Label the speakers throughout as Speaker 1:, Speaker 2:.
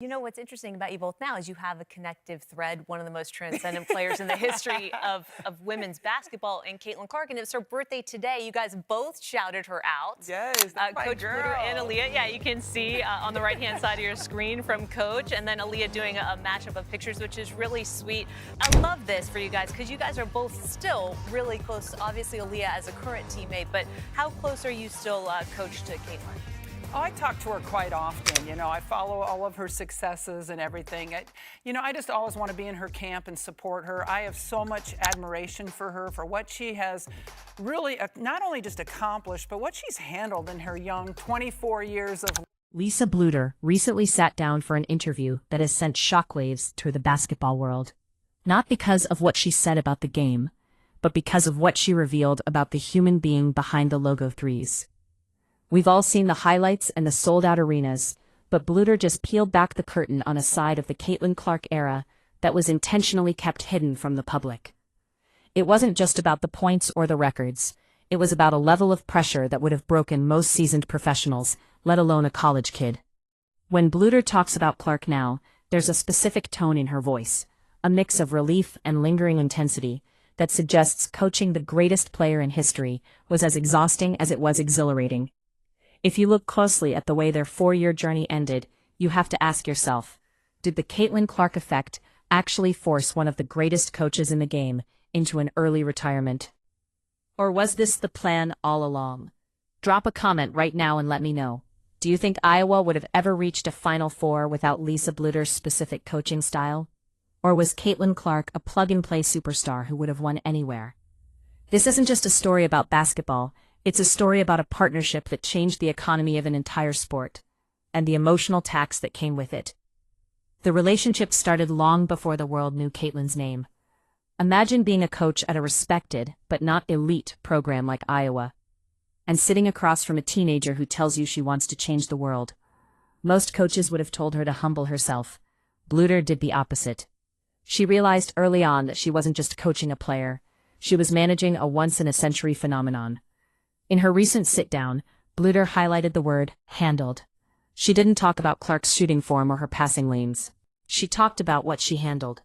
Speaker 1: You know what's interesting about you both now is you have a connective thread, one of the most transcendent players in the history of women's basketball, in Caitlin Clark. And it's her birthday today. You guys both shouted her out.
Speaker 2: Yes, that's my
Speaker 1: Coach
Speaker 2: girl.
Speaker 1: Bluder and Aaliyah. Yeah, you can see on the right-hand side of your screen from Coach. And then Aaliyah doing a matchup of pictures, which is really sweet. I love this for you guys because you guys are both still really close. Obviously, Aaliyah as a current teammate, but how close are you still, Coach, to Caitlin?
Speaker 2: Oh, I talk to her quite often. You know, I follow all of her successes and everything. I just always want to be in her camp and support her. I have so much admiration for her, for what she has really not only just accomplished, but what she's handled in her young 24 years of.
Speaker 3: Lisa Bluder recently sat down for an interview that has sent shockwaves through the basketball world. Not because of what she said about the game, but because of what she revealed about the human being behind the logo threes. We've all seen the highlights and the sold-out arenas, but Bluder just peeled back the curtain on a side of the Caitlin Clark era that was intentionally kept hidden from the public. It wasn't just about the points or the records. It was about a level of pressure that would have broken most seasoned professionals, let alone a college kid. When Bluder talks about Clark now, there's a specific tone in her voice, a mix of relief and lingering intensity that suggests coaching the greatest player in history was as exhausting as it was exhilarating. If you look closely at the way their 4-year journey ended, you have to ask yourself, did the Caitlin Clark effect actually force one of the greatest coaches in the game into an early retirement? Or was this the plan all along? Drop a comment right now and let me know. Do you think Iowa would have ever reached a Final Four without Lisa Bluder's specific coaching style? Or was Caitlin Clark a plug-and-play superstar who would have won anywhere? This isn't just a story about basketball. It's a story about a partnership that changed the economy of an entire sport, and the emotional tax that came with it. The relationship started long before the world knew Caitlin's name. Imagine being a coach at a respected, but not elite, program like Iowa, and sitting across from a teenager who tells you she wants to change the world. Most coaches would have told her to humble herself. Bluder did the opposite. She realized early on that she wasn't just coaching a player, she was managing a once-in-a-century phenomenon. In her recent sit-down, Bluder highlighted the word handled. She didn't talk about Clark's shooting form or her passing lanes. She talked about what she handled.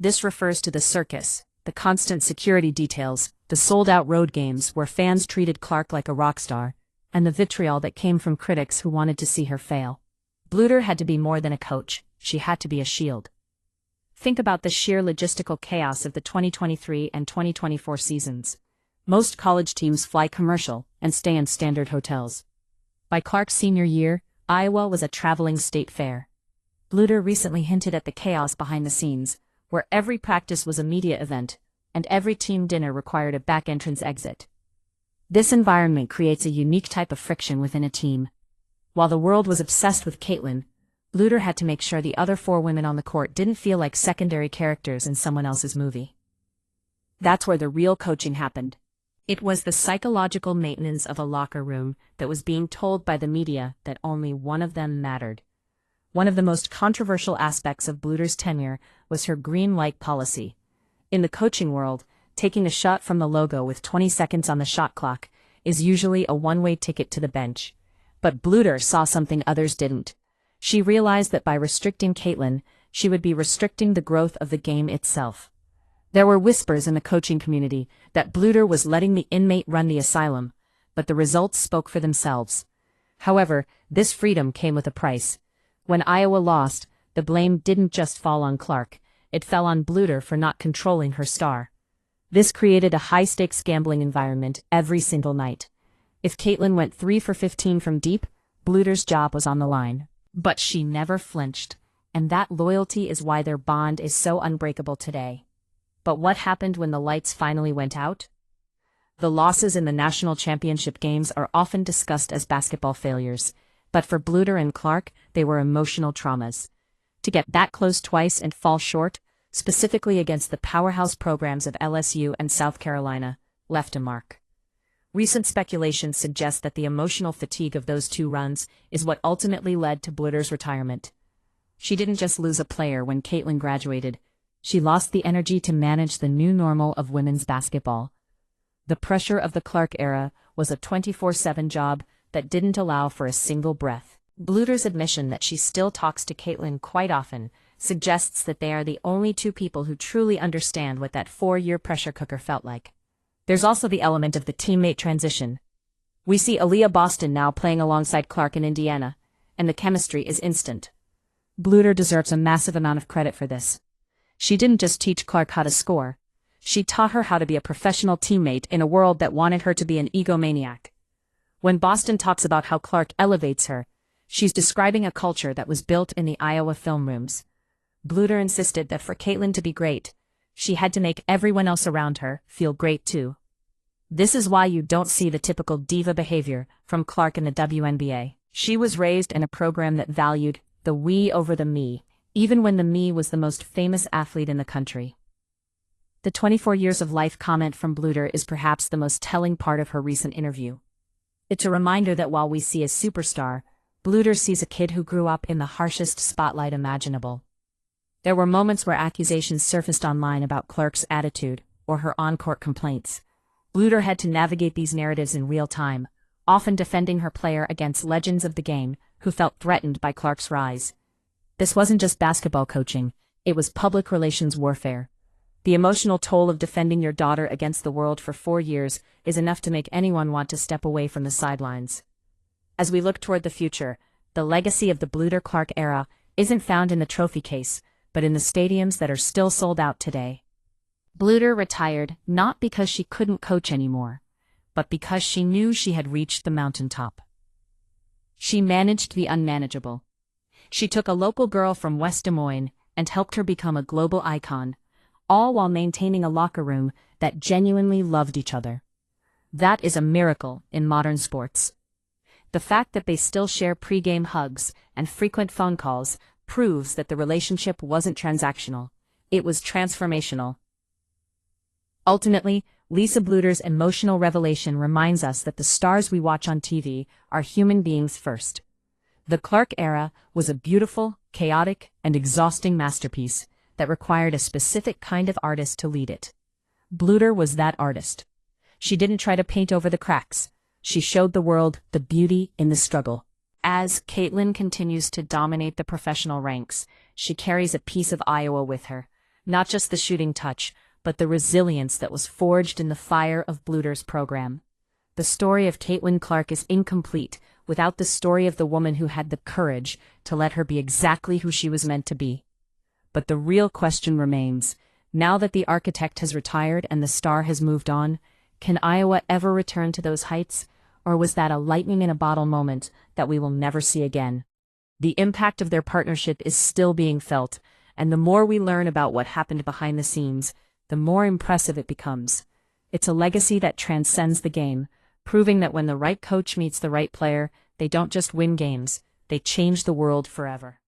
Speaker 3: This refers to the circus, the constant security details, the sold-out road games where fans treated Clark like a rock star, and the vitriol that came from critics who wanted to see her fail. Bluder had to be more than a coach. She had to be a shield. Think about the sheer logistical chaos of the 2023 and 2024 seasons. Most college teams fly commercial and stay in standard hotels. By Clark's senior year, Iowa was a traveling state fair. Bluder recently hinted at the chaos behind the scenes, where every practice was a media event, and every team dinner required a back entrance exit. This environment creates a unique type of friction within a team. While the world was obsessed with Caitlin, Bluder had to make sure the other 4 women on the court didn't feel like secondary characters in someone else's movie. That's where the real coaching happened. It was the psychological maintenance of a locker room that was being told by the media that only one of them mattered. One of the most controversial aspects of Bluder's tenure was her green light policy. In the coaching world, taking a shot from the logo with 20 seconds on the shot clock is usually a one-way ticket to the bench. But Bluder saw something others didn't. She realized that by restricting Caitlin, she would be restricting the growth of the game itself. There were whispers in the coaching community that Bluder was letting the inmate run the asylum, but the results spoke for themselves. However, this freedom came with a price. When Iowa lost, the blame didn't just fall on Clark, it fell on Bluder for not controlling her star. This created a high-stakes gambling environment every single night. If Caitlin went 3 for 15 from deep, Bluder's job was on the line. But she never flinched, and that loyalty is why their bond is so unbreakable today. But what happened when the lights finally went out? The losses in the national championship games are often discussed as basketball failures, but for Bluder and Clark, they were emotional traumas. To get that close twice and fall short, specifically against the powerhouse programs of LSU and South Carolina, left a mark. Recent speculation suggests that the emotional fatigue of those 2 runs is what ultimately led to Bluder's retirement. She didn't just lose a player when Caitlin graduated. She lost the energy to manage the new normal of women's basketball. The pressure of the Clark era was a 24/7 job that didn't allow for a single breath. Bluder's admission that she still talks to Caitlin quite often suggests that they are the only two people who truly understand what that 4-year pressure cooker felt like. There's also the element of the teammate transition. We see Aaliyah Boston now playing alongside Clark in Indiana, and the chemistry is instant. Bluder deserves a massive amount of credit for this. She didn't just teach Clark how to score. She taught her how to be a professional teammate in a world that wanted her to be an egomaniac. When Boston talks about how Clark elevates her, she's describing a culture that was built in the Iowa film rooms. Bluder insisted that for Caitlin to be great, she had to make everyone else around her feel great too. This is why you don't see the typical diva behavior from Clark in the WNBA. She was raised in a program that valued the we over the me, even when the me was the most famous athlete in the country. The 24 years of life comment from Bluder is perhaps the most telling part of her recent interview. It's a reminder that while we see a superstar, Bluder sees a kid who grew up in the harshest spotlight imaginable. There were moments where accusations surfaced online about Clark's attitude or her on-court complaints. Bluder had to navigate these narratives in real time, often defending her player against legends of the game who felt threatened by Clark's rise. This wasn't just basketball coaching, it was public relations warfare. The emotional toll of defending your daughter against the world for 4 years is enough to make anyone want to step away from the sidelines. As we look toward the future, the legacy of the Bluder-Clark era isn't found in the trophy case, but in the stadiums that are still sold out today. Bluder retired not because she couldn't coach anymore, but because she knew she had reached the mountaintop. She managed the unmanageable. She took a local girl from West Des Moines and helped her become a global icon, all while maintaining a locker room that genuinely loved each other. That is a miracle in modern sports. The fact that they still share pre-game hugs and frequent phone calls proves that the relationship wasn't transactional, it was transformational. Ultimately, Lisa Bluder's emotional revelation reminds us that the stars we watch on TV are human beings first. The Clark era was a beautiful, chaotic, and exhausting masterpiece that required a specific kind of artist to lead it. Bluder was that artist. She didn't try to paint over the cracks. She showed the world the beauty in the struggle. As Caitlin continues to dominate the professional ranks, she carries a piece of Iowa with her. Not just the shooting touch, but the resilience that was forged in the fire of Bluder's program. The story of Caitlin Clark is incomplete without the story of the woman who had the courage to let her be exactly who she was meant to be. But the real question remains, now that the architect has retired and the star has moved on, can Iowa ever return to those heights? Or was that a lightning-in-a-bottle moment that we will never see again? The impact of their partnership is still being felt, and the more we learn about what happened behind the scenes, the more impressive it becomes. It's a legacy that transcends the game, proving that when the right coach meets the right player, they don't just win games, they change the world forever.